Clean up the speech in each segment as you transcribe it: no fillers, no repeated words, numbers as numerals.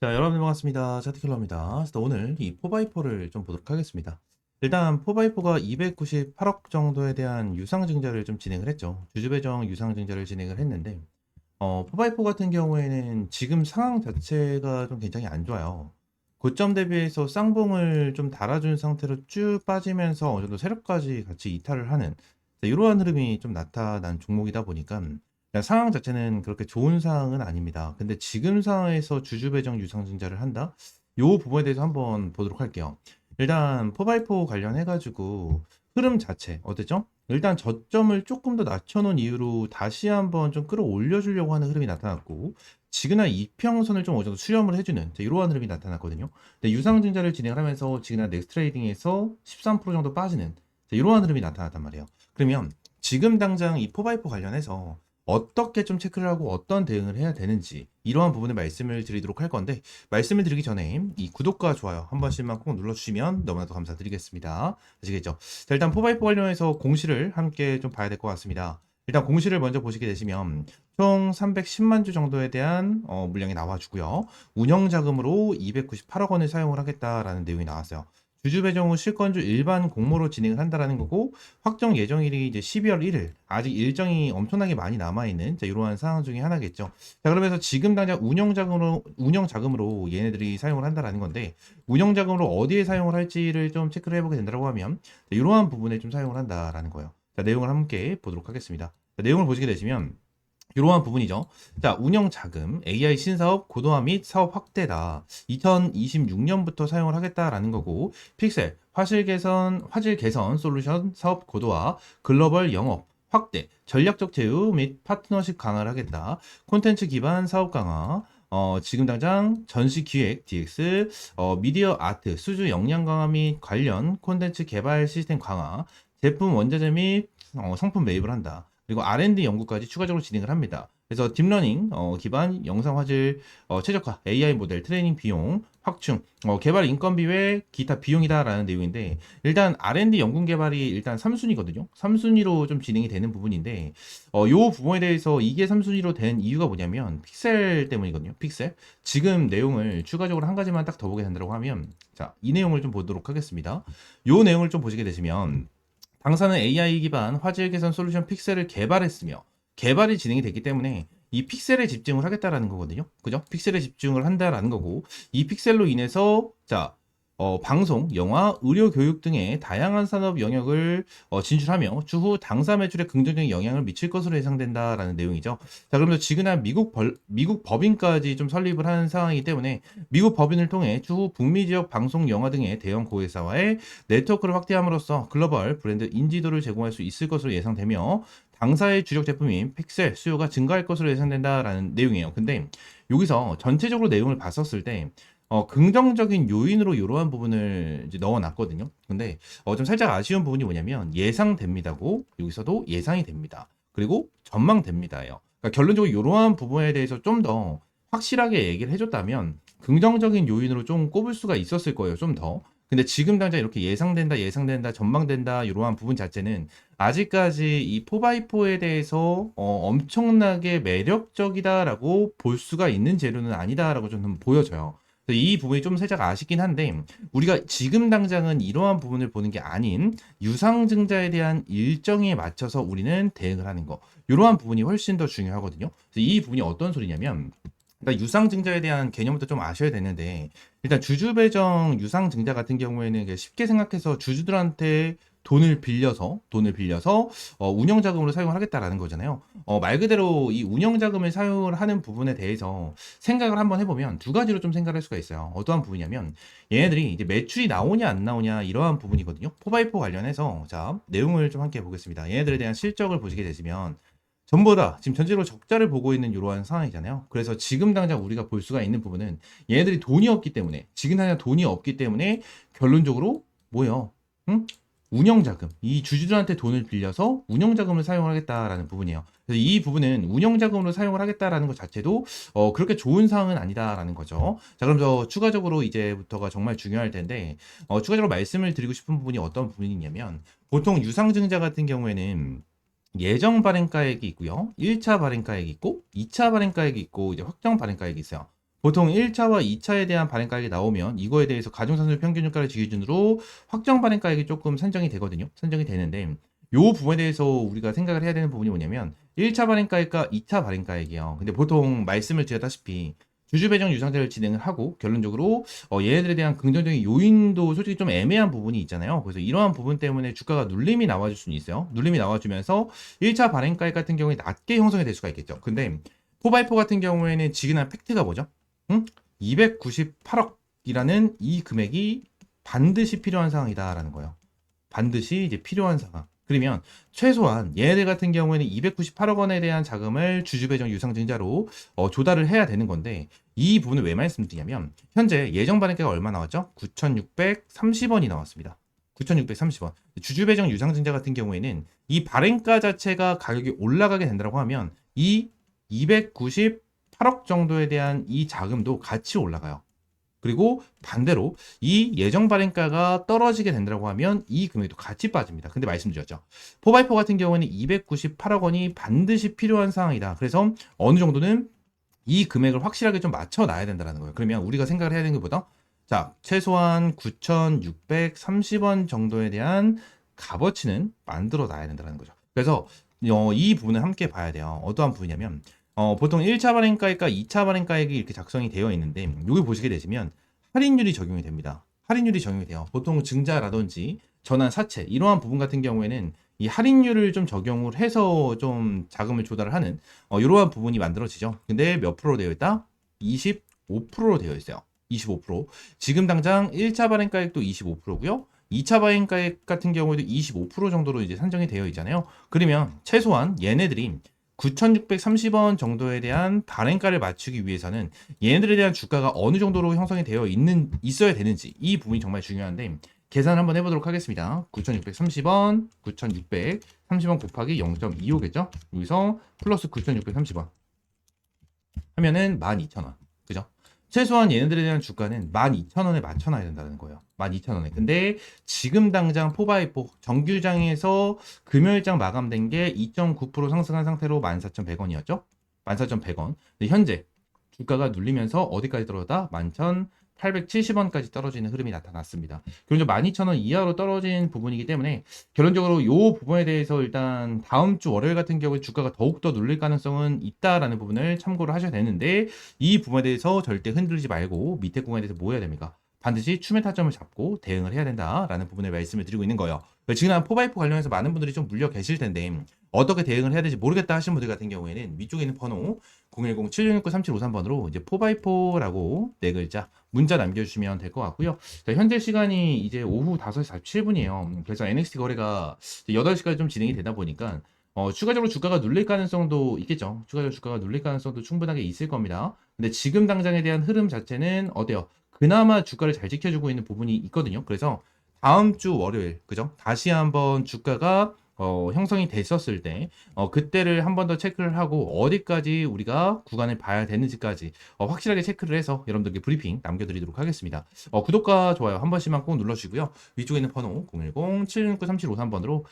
자, 여러분 반갑습니다. 차트킬러입니다. 그래서 오늘 이 4x4를 좀 보도록 하겠습니다. 일단 4x4가 298억 정도에 대한 유상증자를 좀 진행을 했죠. 주주배정 유상증자를 진행을 했는데 4x4 같은 경우에는 지금 상황 자체가 좀 굉장히 안 좋아요. 고점 대비해서 쌍봉을 좀 달아준 상태로 쭉 빠지면서 어느 정도 세력까지 같이 이탈을 하는 이러한 흐름이 좀 나타난 종목이다 보니까 그냥 상황 자체는 그렇게 좋은 상황은 아닙니다. 근데 지금 상황에서 주주 배정 유상증자를 한다? 요 부분에 대해서 한번 보도록 할게요. 일단 4x4 관련해가지고 흐름 자체 어땠죠? 일단 저점을 조금 더 낮춰놓은 이유로 다시 한번 좀 끌어올려 주려고 하는 흐름이 나타났고 지그날 이평선을 좀 어느 정도 수렴을 해주는 이러한 흐름이 나타났거든요. 근데 유상증자를 진행을 하면서 지그날 넥스트레이딩에서 13% 정도 빠지는 이러한 흐름이 나타났단 말이에요. 그러면 지금 당장 이 4x4 관련해서 어떻게 좀 체크를 하고 어떤 대응을 해야 되는지 이러한 부분을 말씀을 드리도록 할 건데 말씀을 드리기 전에 이 구독과 좋아요 한 번씩만 꼭 눌러주시면 너무나도 감사드리겠습니다. 아시겠죠? 자, 일단 4x4 관련해서 공시를 함께 좀 봐야 될 것 같습니다. 일단 공시를 먼저 보시게 되시면 총 310만 주 정도에 대한 물량이 나와주고요. 운영자금으로 298억 원을 사용을 하겠다라는 내용이 나왔어요. 주주 배정 후 실권주 일반 공모로 진행을 한다라는 거고 확정 예정일이 이제 12월 1일 아직 일정이 엄청나게 많이 남아있는 이러한 상황 중에 하나겠죠. 자, 그러면서 지금 당장 운영 자금으로 얘네들이 사용을 한다라는 건데 운영 자금으로 어디에 사용을 할지를 좀 체크를 해보게 된다고 하면 이러한 부분에 좀 사용을 한다라는 거예요. 자, 내용을 함께 보도록 하겠습니다. 자, 내용을 보시게 되시면 이러한 부분이죠. 자, 운영 자금, AI 신사업 고도화 및 사업 확대다. 2026년부터 사용을 하겠다라는 거고, 픽셀, 화질 개선 솔루션 사업 고도화, 글로벌 영업 확대, 전략적 제휴 및 파트너십 강화를 하겠다. 콘텐츠 기반 사업 강화, 지금 당장 전시 기획 DX, 미디어 아트 수주 역량 강화 및 관련 콘텐츠 개발 시스템 강화, 제품 원자재 및 상품 매입을 한다. 그리고 R&D 연구까지 추가적으로 진행을 합니다. 그래서 딥러닝 기반 영상 화질 최적화 AI 모델 트레이닝 비용 확충 개발 인건비 외 기타 비용이다라는 내용인데 일단 R&D 연구 개발이 일단 3순위거든요. 3순위로 좀 진행이 되는 부분인데 요 부분에 대해서 이게 3순위로 된 이유가 뭐냐면 픽셀 때문이거든요. 픽셀. 지금 내용을 추가적으로 한 가지만 딱 더 보게 된다고 하면 자, 이 내용을 좀 보도록 하겠습니다. 요 내용을 좀 보시게 되시면 당사는 AI 기반 화질 개선 솔루션 픽셀을 개발했으며 개발이 진행이 됐기 때문에 이 픽셀에 집중을 하겠다라는 거거든요. 그죠? 픽셀에 집중을 한다라는 거고 이 픽셀로 인해서 자 방송, 영화, 의료, 교육 등의 다양한 산업 영역을 진출하며 추후 당사 매출에 긍정적인 영향을 미칠 것으로 예상된다라는 내용이죠. 자, 그러면서 지금은 미국 법인까지 좀 설립을 하는 상황이기 때문에 미국 법인을 통해 추후 북미 지역 방송, 영화 등의 대형 고객사와의 네트워크를 확대함으로써 글로벌 브랜드 인지도를 제공할 수 있을 것으로 예상되며 당사의 주력 제품인 픽셀 수요가 증가할 것으로 예상된다라는 내용이에요. 근데 여기서 전체적으로 내용을 봤었을 때 긍정적인 요인으로 이러한 부분을 이제 넣어놨거든요. 근데 좀 살짝 아쉬운 부분이 뭐냐면 예상됩니다고 여기서도 예상이 됩니다. 그리고 전망됩니다예요. 그러니까 결론적으로 이러한 부분에 대해서 좀 더 확실하게 얘기를 해줬다면 긍정적인 요인으로 좀 꼽을 수가 있었을 거예요. 좀 더. 근데 지금 당장 이렇게 예상된다, 전망된다 이러한 부분 자체는 아직까지 이 4x4에 대해서 엄청나게 매력적이다라고 볼 수가 있는 재료는 아니다라고 저는 보여져요. 이 부분이 좀 살짝 아쉽긴 한데 우리가 지금 당장은 이러한 부분을 보는 게 아닌 유상증자에 대한 일정에 맞춰서 우리는 대응을 하는 거 이러한 부분이 훨씬 더 중요하거든요. 그래서 이 부분이 어떤 소리냐면 일단 유상증자에 대한 개념부터 좀 아셔야 되는데 일단 주주배정 유상증자 같은 경우에는 쉽게 생각해서 주주들한테 돈을 빌려서 운영자금으로 사용을 하겠다라는 거잖아요. 말 그대로 이 운영자금을 사용을 하는 부분에 대해서 생각을 한번 해보면 두 가지로 좀 생각할 수가 있어요. 어떠한 부분이냐면 얘네들이 이제 매출이 나오냐 안 나오냐 이러한 부분이거든요. 4x4 관련해서 자 내용을 좀 함께 보겠습니다. 얘네들에 대한 실적을 보시게 되시면 전부 다 지금 전체적으로 적자를 보고 있는 이러한 상황이잖아요. 그래서 지금 당장 우리가 볼 수가 있는 부분은 얘네들이 돈이 없기 때문에 지금 당장 돈이 없기 때문에 결론적으로 뭐예요? 응? 운영자금, 이 주주들한테 돈을 빌려서 운영자금을 사용하겠다라는 부분이에요. 그래서 이 부분은 운영자금으로 사용을 하겠다라는 것 자체도 그렇게 좋은 사항은 아니다라는 거죠. 자, 그럼 저 추가적으로 이제부터가 정말 중요할 텐데 추가적으로 말씀을 드리고 싶은 부분이 어떤 부분이냐면 보통 유상증자 같은 경우에는 예정 발행가액이 있고요. 1차 발행가액이 있고 2차 발행가액이 있고 이제 확정 발행가액이 있어요. 보통 1차와 2차에 대한 발행가액이 나오면 이거에 대해서 가중산출 평균유가를 기준으로 확정 발행가액이 조금 산정이 되거든요. 산정이 되는데 요 부분에 대해서 우리가 생각을 해야 되는 부분이 뭐냐면 1차 발행가액과 2차 발행가액이에요. 근데 보통 말씀을 드렸다시피 주주 배정 유상제를 진행을 하고 결론적으로 얘네들에 대한 긍정적인 요인도 솔직히 좀 애매한 부분이 있잖아요. 그래서 이러한 부분 때문에 주가가 눌림이 나와줄 수는 있어요. 눌림이 나와주면서 1차 발행가액 같은 경우에 낮게 형성이 될 수가 있겠죠. 근데 포바이포 같은 경우에는 지근한 팩트가 뭐죠? 응? 298억이라는 이 금액이 반드시 필요한 상황이다라는 거예요. 반드시 이제 필요한 상황. 그러면 최소한 얘네들 같은 경우에는 298억 원에 대한 자금을 주주배정 유상증자로 조달을 해야 되는 건데 이 부분을 왜 말씀드리냐면 현재 예정 발행가가 얼마 나왔죠? 9,630원이 나왔습니다. 9,630원. 주주배정 유상증자 같은 경우에는 이 발행가 자체가 가격이 올라가게 된다고 하면 이 298억 정도에 대한 이 자금도 같이 올라가요. 그리고 반대로 이 예정 발행가가 떨어지게 된다고 하면 이 금액도 같이 빠집니다. 근데 말씀드렸죠. 포바이포 같은 경우는 298억 원이 반드시 필요한 상황이다. 그래서 어느 정도는 이 금액을 확실하게 좀 맞춰놔야 된다는 거예요. 그러면 우리가 생각을 해야 되는 것보다 자, 최소한 9,630원 정도에 대한 값어치는 만들어 놔야 된다는 거죠. 그래서 이 부분을 함께 봐야 돼요. 어떠한 부분이냐면 보통 1차 발행가액과 2차 발행가액이 이렇게 작성이 되어 있는데 여기 보시게 되시면 할인율이 적용이 됩니다. 할인율이 적용이 돼요. 보통 증자라든지 전환 사채 이러한 부분 같은 경우에는 이 할인율을 좀 적용을 해서 좀 자금을 조달을 하는 이러한 부분이 만들어지죠. 근데 몇 프로 되어 있다? 25%로 되어 있어요. 25%. 지금 당장 1차 발행가액도 25%고요. 2차 발행가액 같은 경우에도 25% 정도로 이제 산정이 되어 있잖아요. 그러면 최소한 얘네들이 9,630원 정도에 대한 발행가를 맞추기 위해서는 얘네들에 대한 주가가 어느 정도로 형성이 되어 있어야 되는지 이 부분이 정말 중요한데 계산을 한번 해보도록 하겠습니다. 9,630원, 9,630원 곱하기 0.25겠죠? 여기서 플러스 9,630원 하면은 12,000원. 그죠? 최소한 얘네들에 대한 주가는 12,000원에 맞춰놔야 된다는 거예요. 12,000원에. 근데 지금 당장 포바이포 정규장에서 금요일장 마감된 게 2.9% 상승한 상태로 14,100원이었죠? 14,100원. 근데 현재 주가가 눌리면서 어디까지 떨어졌다? 11,870원까지 떨어지는 흐름이 나타났습니다. 결론적으로 12,000원 이하로 떨어진 부분이기 때문에 결론적으로 이 부분에 대해서 일단 다음 주 월요일 같은 경우에 주가가 더욱더 눌릴 가능성은 있다라는 부분을 참고를 하셔야 되는데 이 부분에 대해서 절대 흔들리지 말고 밑에 구간에 대해서 뭐 해야 됩니까? 반드시 추매 타점을 잡고 대응을 해야 된다라는 부분을 말씀을 드리고 있는 거예요. 지금 포바이포 관련해서 많은 분들이 좀 물려 계실 텐데 어떻게 대응을 해야 될지 모르겠다 하시는 분들 같은 경우에는 위쪽에 있는 번호 010-7669-3753번으로 이제 포바이포라고 네 글자 문자 남겨주시면 될 것 같고요. 자, 현재 시간이 이제 오후 5시 47분이에요. 그래서 NXT 거래가 8시까지 좀 진행이 되다 보니까 추가적으로 주가가 눌릴 가능성도 있겠죠. 추가적으로 주가가 눌릴 가능성도 충분하게 있을 겁니다. 근데 지금 당장에 대한 흐름 자체는 어때요? 그나마 주가를 잘 지켜주고 있는 부분이 있거든요. 그래서 다음 주 월요일, 그죠? 다시 한번 주가가 형성이 됐었을 때 그때를 한 번 더 체크를 하고 어디까지 우리가 구간을 봐야 되는지까지 확실하게 체크를 해서 여러분들께 브리핑 남겨드리도록 하겠습니다. 구독과 좋아요 한 번씩만 꼭 눌러주시고요. 위쪽에 있는 번호 010-769-3753번으로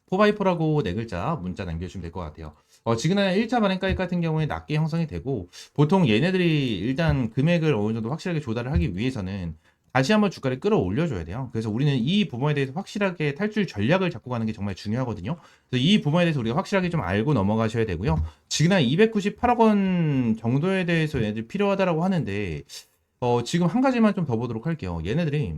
포바이포라고 네 글자 문자 남겨주시면 될 것 같아요. 지금은 1차 발행가액 같은 경우에 낮게 형성이 되고 보통 얘네들이 일단 금액을 어느 정도 확실하게 조달을 하기 위해서는 다시 한번 주가를 끌어올려줘야 돼요. 그래서 우리는 이 부분에 대해서 확실하게 탈출 전략을 잡고 가는 게 정말 중요하거든요. 그래서 이 부분에 대해서 우리가 확실하게 좀 알고 넘어가셔야 되고요. 지금 한 298억 원 정도에 대해서 얘네들이 필요하다라고 하는데 지금 한 가지만 좀 더 보도록 할게요. 얘네들이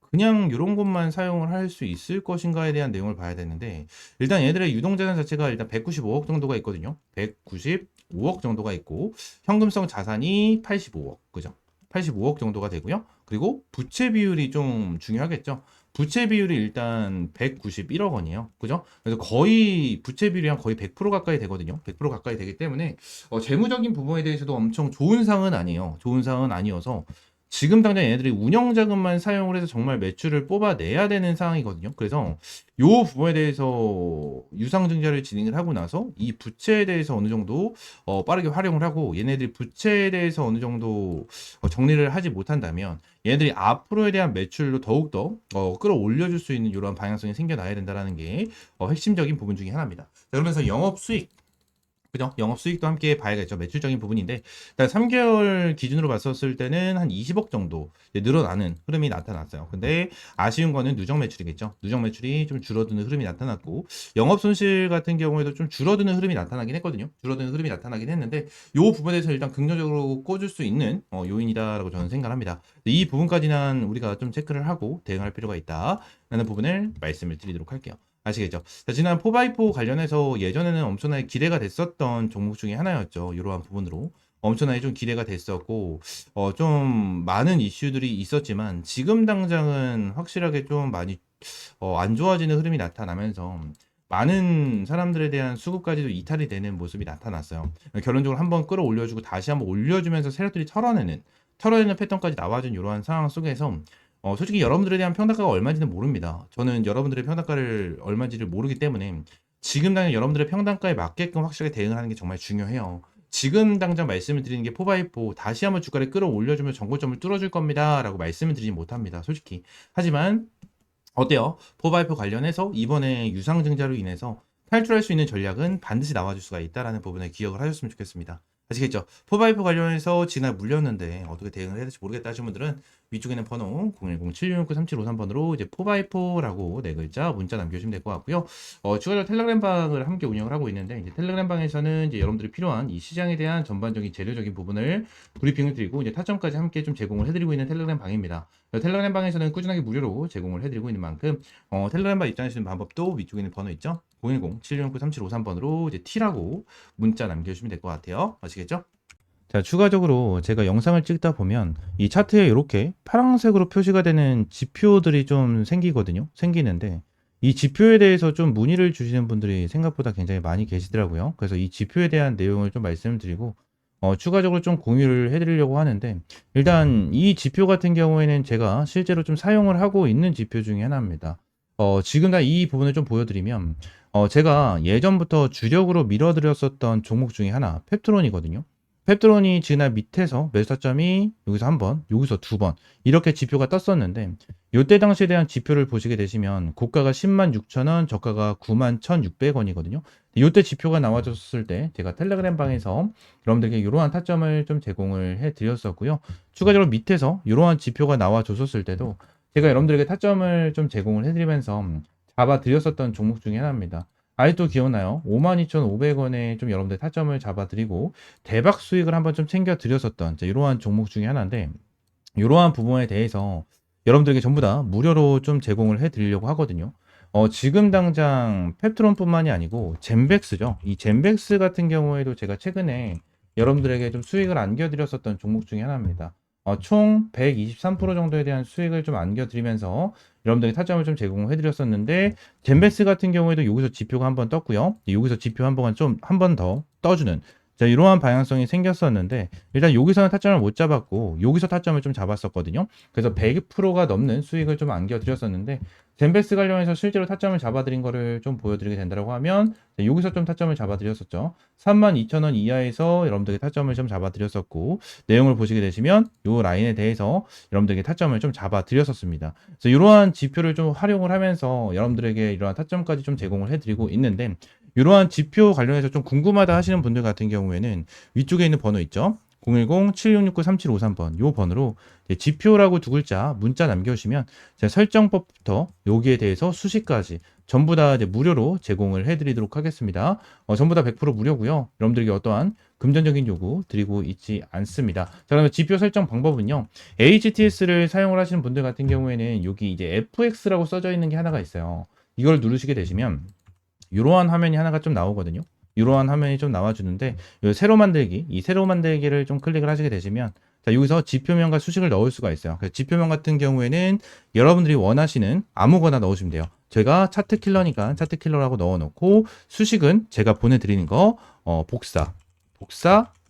그냥 이런 것만 사용을 할 수 있을 것인가에 대한 내용을 봐야 되는데 일단 얘들의 유동자산 자체가 일단 195억 정도가 있거든요. 195억 정도가 있고 현금성 자산이 85억, 그죠? 85억 정도가 되고요. 그리고 부채 비율이 좀 중요하겠죠. 부채 비율이 일단 191억 원이에요. 그죠? 그래서 거의 부채 비율이 한 거의 100% 가까이 되거든요. 100% 가까이 되기 때문에 재무적인 부분에 대해서도 엄청 좋은 상은 아니에요. 좋은 상은 아니어서 지금 당장 얘네들이 운영자금만 사용을 해서 정말 매출을 뽑아내야 되는 상황이거든요. 그래서 이 부분에 대해서 유상증자를 진행을 하고 나서 이 부채에 대해서 어느 정도 빠르게 활용을 하고 얘네들이 부채에 대해서 어느 정도 정리를 하지 못한다면 얘네들이 앞으로에 대한 매출로 더욱더 끌어올려줄 수 있는 이런 방향성이 생겨나야 된다는 게 핵심적인 부분 중에 하나입니다. 자, 그러면서 영업수익 그죠? 영업 수익도 함께 봐야겠죠. 매출적인 부분인데, 일단 3개월 기준으로 봤었을 때는 한 20억 정도 이제 늘어나는 흐름이 나타났어요. 근데 아쉬운 거는 누적 매출이겠죠. 누적 매출이 좀 줄어드는 흐름이 나타났고, 영업 손실 같은 경우에도 좀 줄어드는 흐름이 나타나긴 했거든요. 줄어드는 흐름이 나타나긴 했는데, 이 부분에서 일단 긍정적으로 꽂을 수 있는 요인이다라고 저는 생각합니다. 이 부분까지는 우리가 좀 체크를 하고 대응할 필요가 있다라는 부분을 말씀을 드리도록 할게요. 아시겠죠? 자, 지난 4x4 관련해서 예전에는 엄청나게 기대가 됐었던 종목 중에 하나였죠. 이러한 부분으로. 엄청나게 좀 기대가 됐었고, 좀 많은 이슈들이 있었지만, 지금 당장은 확실하게 좀 많이, 안 좋아지는 흐름이 나타나면서, 많은 사람들에 대한 수급까지도 이탈이 되는 모습이 나타났어요. 결론적으로 한번 끌어올려주고 다시 한번 올려주면서 세력들이 털어내는 패턴까지 나와준 이러한 상황 속에서 솔직히 여러분들에 대한 평단가가 얼마인지는 모릅니다. 저는 여러분들의 평단가를 얼마인지를 모르기 때문에 지금 당장 여러분들의 평단가에 맞게끔 확실하게 대응을 하는 게 정말 중요해요. 지금 당장 말씀을 드리는 게 4x4 다시 한번 주가를 끌어올려주면 정고점을 뚫어줄 겁니다 라고 말씀을 드리지 못합니다. 솔직히. 하지만 어때요? 4x4 관련해서 이번에 유상증자로 인해서 탈출할 수 있는 전략은 반드시 나와줄 수가 있다는 부분에 기억을 하셨으면 좋겠습니다. 아시겠죠? 4x4 관련해서 지난 물렸는데 어떻게 대응을 해야 될지 모르겠다 하시는 분들은 위쪽에 있는 번호 010-7669-3753번으로 이제 4x4라고 네 글자 문자 남겨주시면 될 것 같고요. 추가적으로 텔레그램 방을 함께 운영을 하고 있는데 이제 텔레그램 방에서는 이제 여러분들이 필요한 이 시장에 대한 전반적인 재료적인 부분을 브리핑을 드리고 이제 타점까지 함께 좀 제공을 해드리고 있는 텔레그램 방입니다. 텔레그램 방에서는 꾸준하게 무료로 제공을 해드리고 있는 만큼 텔레그램 방 입장하시는 방법도 위쪽에 있는 번호 있죠? 010-7669-3753번으로 이제 T라고 문자 남겨주시면 될 것 같아요. 아시겠죠? 자, 추가적으로 제가 영상을 찍다 보면 이 차트에 이렇게 파란색으로 표시가 되는 지표들이 좀 생기는데 이 지표에 대해서 좀 문의를 주시는 분들이 생각보다 굉장히 많이 계시더라고요. 그래서 이 지표에 대한 내용을 좀 말씀드리고 추가적으로 좀 공유를 해드리려고 하는데 일단 이 지표 같은 경우에는 제가 실제로 좀 사용을 하고 있는 지표 중에 하나입니다. 지금 다 이 부분을 좀 보여드리면 제가 예전부터 주력으로 밀어드렸었던 종목 중에 하나 펩트론이거든요. 펩트론이 지난 밑에서 매수 타점이 여기서 한 번, 여기서 두 번 이렇게 지표가 떴었는데 이때 당시에 대한 지표를 보시게 되시면 고가가 106,000원, 저가가 91,600원이거든요. 이때 지표가 나와줬을 때 제가 텔레그램 방에서 여러분들에게 이러한 타점을 좀 제공을 해드렸었고요. 추가적으로 밑에서 이러한 지표가 나와줬었을 때도 제가 여러분들에게 타점을 좀 제공을 해드리면서 잡아드렸었던 종목 중에 하나입니다. 아직도 기억나요? 52,500원에 좀 여러분들 타점을 잡아드리고 대박 수익을 한번 좀 챙겨드렸었던 이러한 종목 중에 하나인데 이러한 부분에 대해서 여러분들에게 전부 다 무료로 좀 제공을 해드리려고 하거든요. 지금 당장 펩트론뿐만이 아니고 젠백스죠. 이 젠백스 같은 경우에도 제가 최근에 여러분들에게 좀 수익을 안겨드렸었던 종목 중에 하나입니다. 총 123% 정도에 대한 수익을 좀 안겨드리면서 여러분들이 타점을 좀 제공해 드렸었는데 젠베스 같은 경우에도 여기서 지표가 한번 떴고요. 여기서 지표 한 번 더 떠주는 자, 이러한 방향성이 생겼었는데 일단 여기서는 타점을 못 잡았고 여기서 타점을 좀 잡았었거든요. 그래서 100%가 넘는 수익을 좀 안겨드렸었는데 젠베스 관련해서 실제로 타점을 잡아드린 거를 좀 보여드리게 된다고 하면 여기서 좀 타점을 잡아드렸었죠. 32,000원 이하에서 여러분들에게 타점을 좀 잡아드렸었고 내용을 보시게 되시면 이 라인에 대해서 여러분들에게 타점을 좀 잡아드렸었습니다. 그래서 이러한 지표를 좀 활용을 하면서 여러분들에게 이러한 타점까지 좀 제공을 해드리고 있는데 이러한 지표 관련해서 좀 궁금하다 하시는 분들 같은 경우에는 위쪽에 있는 번호 있죠? 010-7669-3753번 요 번호로 지표라고 두 글자 문자 남겨주시면 제가 설정법부터 여기에 대해서 수식까지 전부 다 이제 무료로 제공을 해드리도록 하겠습니다. 전부 다 100% 무료고요. 여러분들에게 어떠한 금전적인 요구 드리고 있지 않습니다. 자, 그러면 지표 설정 방법은요. HTS를 사용을 하시는 분들 같은 경우에는 여기 이제 FX라고 써져 있는 게 하나가 있어요. 이걸 누르시게 되시면 이러한 화면이 하나가 좀 나오거든요. 이러한 화면이 좀 나와주는데 세로 만들기, 이 세로 만들기를 좀 클릭을 하시게 되시면 자, 여기서 지표명과 수식을 넣을 수가 있어요. 그래서 지표명 같은 경우에는 여러분들이 원하시는 아무거나 넣으시면 돼요. 제가 차트 킬러니까 차트 킬러라고 넣어놓고 수식은 제가 보내드리는 거 복사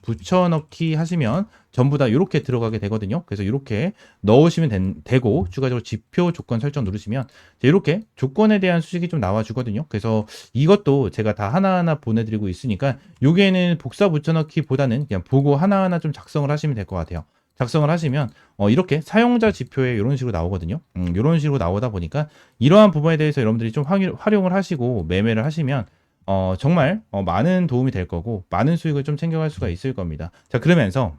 붙여넣기 하시면 전부 다 이렇게 들어가게 되거든요. 그래서 이렇게 넣으시면 되고 추가적으로 지표 조건 설정 누르시면 이렇게 조건에 대한 수식이 좀 나와주거든요. 그래서 이것도 제가 다 하나하나 보내드리고 있으니까 여기에는 복사 붙여넣기보다는 그냥 보고 하나하나 좀 작성을 하시면 될 것 같아요. 작성을 하시면 이렇게 사용자 지표에 이런 식으로 나오거든요. 이런 식으로 나오다 보니까 이러한 부분에 대해서 여러분들이 좀 활용을 하시고 매매를 하시면 정말 많은 도움이 될 거고 많은 수익을 좀 챙겨갈 수가 있을 겁니다. 자, 그러면서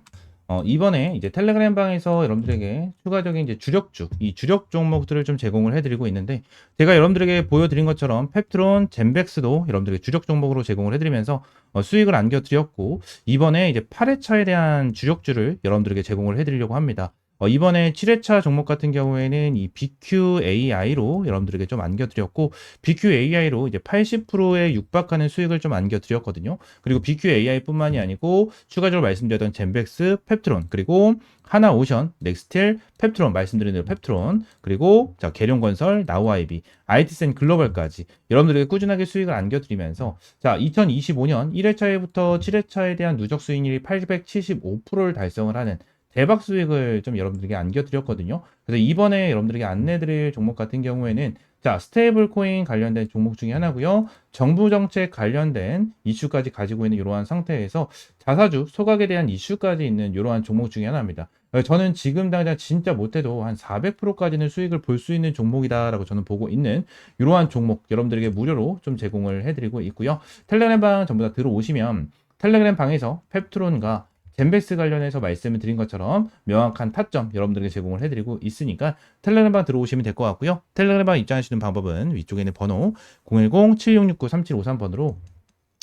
이번에 이제 텔레그램 방에서 여러분들에게 추가적인 이제 주력주, 이 주력 종목들을 좀 제공을 해드리고 있는데, 제가 여러분들에게 보여드린 것처럼 펩트론, 젠백스도 여러분들에게 주력 종목으로 제공을 해드리면서 수익을 안겨드렸고, 이번에 이제 8회차에 대한 주력주를 여러분들에게 제공을 해드리려고 합니다. 이번에 7회차 종목 같은 경우에는 이 BQAI로 여러분들에게 좀 안겨드렸고, BQAI로 이제 80%에 육박하는 수익을 좀 안겨드렸거든요. 그리고 BQAI뿐만이 아니고 추가적으로 말씀드렸던 젠백스, 펩트론, 그리고 하나오션, 넥스틸, 펩트론, 말씀드린 대로 펩트론, 그리고 자 계룡건설, 나우아이비, IT센 글로벌까지 여러분들에게 꾸준하게 수익을 안겨드리면서, 자 2025년 1회차에부터 7회차에 대한 누적 수익률이 875%를 달성을 하는 대박 수익을 좀 여러분들에게 안겨드렸거든요. 그래서 이번에 여러분들에게 안내드릴 종목 같은 경우에는, 자, 스테이블 코인 관련된 종목 중에 하나고요. 정부 정책 관련된 이슈까지 가지고 있는 이러한 상태에서 자사주, 소각에 대한 이슈까지 있는 이러한 종목 중에 하나입니다. 저는 지금 당장 진짜 못해도 한 400%까지는 수익을 볼 수 있는 종목이다라고 저는 보고 있는 이러한 종목 여러분들에게 무료로 좀 제공을 해드리고 있고요. 텔레그램 방 전부 다 들어오시면 텔레그램 방에서 펩트론과 젠백스 관련해서 말씀을 드린 것처럼 명확한 타점 여러분들에게 제공을 해드리고 있으니까 텔레그램방 들어오시면 될 것 같고요. 텔레그램방 입장하시는 방법은 위쪽에 있는 번호 010-7669-3753번으로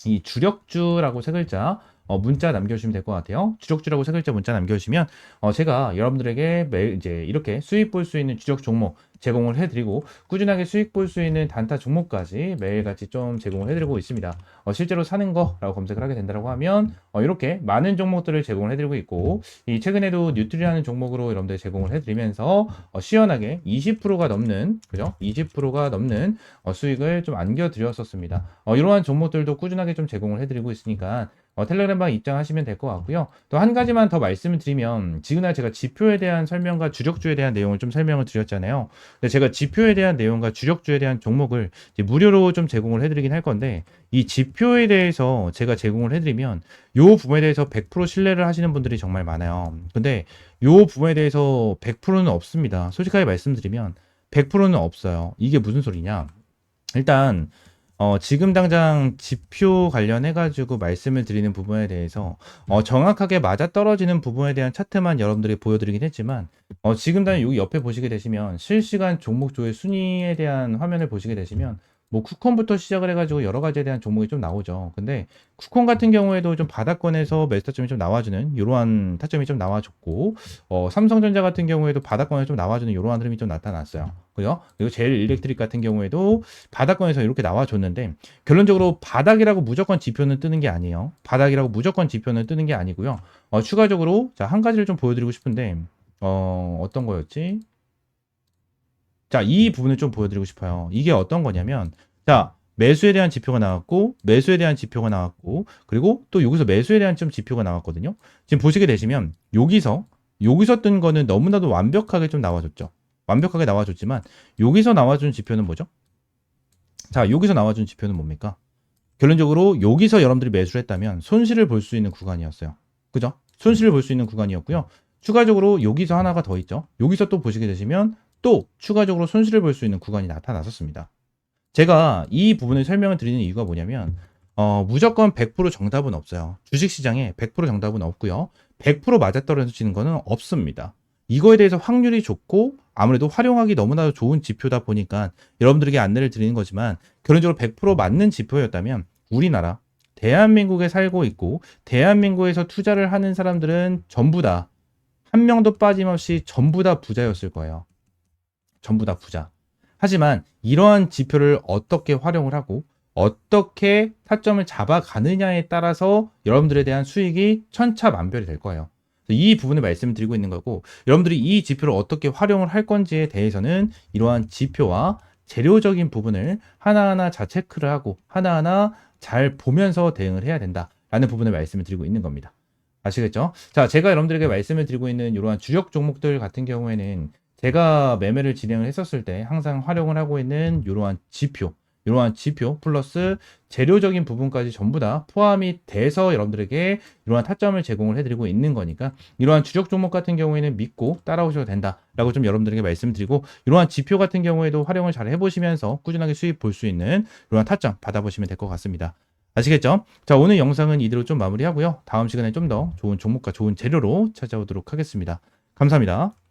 이 주력주라고 세 글자 문자 남겨주시면 될 것 같아요. 주력주라고 세 글자 문자 남겨주시면 제가 여러분들에게 매일 이제 이렇게 수익 볼 수 있는 주력 종목 제공을 해드리고, 꾸준하게 수익 볼 수 있는 단타 종목까지 매일같이 좀 제공을 해드리고 있습니다. 실제로 사는 거라고 검색을 하게 된다고 하면 이렇게 많은 종목들을 제공을 해드리고 있고, 이 최근에도 뉴트리라는 종목으로 여러분들 제공을 해드리면서 시원하게 20%가 넘는, 그죠? 20%가 넘는 수익을 좀 안겨드렸었습니다. 이러한 종목들도 꾸준하게 좀 제공을 해드리고 있으니까 텔레그램방 입장하시면 될 것 같고요. 또 한 가지만 더 말씀을 드리면, 지금날 제가 지표에 대한 설명과 주력주에 대한 내용을 좀 설명을 드렸잖아요. 근데 제가 지표에 대한 내용과 주력주에 대한 종목을 이제 무료로 좀 제공을 해드리긴 할 건데, 이 지표에 대해서 제가 제공을 해드리면 요 부분에 대해서 100% 신뢰를 하시는 분들이 정말 많아요. 근데 요 부분에 대해서 100%는 없습니다. 솔직하게 말씀드리면 100%는 없어요. 이게 무슨 소리냐? 일단 지금 당장 지표 관련해가지고 말씀을 드리는 부분에 대해서 정확하게 맞아떨어지는 부분에 대한 차트만 여러분들이 보여드리긴 했지만, 지금 당장 여기 옆에 보시게 되시면 실시간 종목조의 순위에 대한 화면을 보시게 되시면 뭐 쿠폰부터 시작을 해가지고 여러 가지에 대한 종목이 좀 나오죠. 근데 쿠폰 같은 경우에도 좀 바닥권에서 매수 타점이 좀 나와주는 이러한 타점이 좀 나와줬고, 삼성전자 같은 경우에도 바닥권에 좀 나와주는 이러한 흐름이 좀 나타났어요. 그죠? 그리고 제일 일렉트릭 같은 경우에도 바닥권에서 이렇게 나와줬는데, 결론적으로 바닥이라고 무조건 지표는 뜨는 게 아니에요. 바닥이라고 무조건 지표는 뜨는 게 아니고요. 추가적으로 자, 한 가지를 좀 보여드리고 싶은데, 어떤 거였지? 자, 이 부분을 좀 보여드리고 싶어요. 이게 어떤 거냐면, 자, 매수에 대한 지표가 나왔고, 매수에 대한 지표가 나왔고, 그리고 또 여기서 매수에 대한 좀 지표가 나왔거든요. 지금 보시게 되시면, 여기서 뜬 거는 너무나도 완벽하게 좀 나와줬죠. 완벽하게 나와줬지만, 여기서 나와준 지표는 뭐죠? 자, 여기서 나와준 지표는 뭡니까? 결론적으로 여기서 여러분들이 매수를 했다면 손실을 볼 수 있는 구간이었어요. 그죠? 손실을 볼 수 있는 구간이었고요. 추가적으로 여기서 하나가 더 있죠. 여기서 또 보시게 되시면 또 추가적으로 손실을 볼 수 있는 구간이 나타났었습니다. 제가 이 부분을 설명을 드리는 이유가 뭐냐면, 무조건 100% 정답은 없어요. 주식시장에 100% 정답은 없고요. 100% 맞아떨어지는 거는 없습니다. 이거에 대해서 확률이 좋고 아무래도 활용하기 너무나도 좋은 지표다 보니까 여러분들에게 안내를 드리는 거지만, 결론적으로 100% 맞는 지표였다면 우리나라 대한민국에 살고 있고 대한민국에서 투자를 하는 사람들은 전부 다 한 명도 빠짐없이 전부 다 부자였을 거예요. 전부 다 부자. 하지만 이러한 지표를 어떻게 활용을 하고 어떻게 타점을 잡아가느냐에 따라서 여러분들에 대한 수익이 천차만별이 될 거예요. 이 부분을 말씀을 드리고 있는 거고, 여러분들이 이 지표를 어떻게 활용을 할 건지에 대해서는 이러한 지표와 재료적인 부분을 하나하나 잘 체크를 하고 하나하나 잘 보면서 대응을 해야 된다라는 부분을 말씀을 드리고 있는 겁니다. 아시겠죠? 자, 제가 여러분들에게 말씀을 드리고 있는 이러한 주력 종목들 같은 경우에는 제가 매매를 진행을 했었을 때 항상 활용을 하고 있는 이러한 지표, 이러한 지표 플러스 재료적인 부분까지 전부 다 포함이 돼서 여러분들에게 이러한 타점을 제공을 해드리고 있는 거니까 이러한 주력 종목 같은 경우에는 믿고 따라오셔도 된다라고 좀 여러분들에게 말씀드리고 이러한 지표 같은 경우에도 활용을 잘 해보시면서 꾸준하게 수익 볼 수 있는 이러한 타점 받아보시면 될 것 같습니다. 아시겠죠? 자, 오늘 영상은 이대로 좀 마무리하고요. 다음 시간에 좀 더 좋은 종목과 좋은 재료로 찾아오도록 하겠습니다. 감사합니다.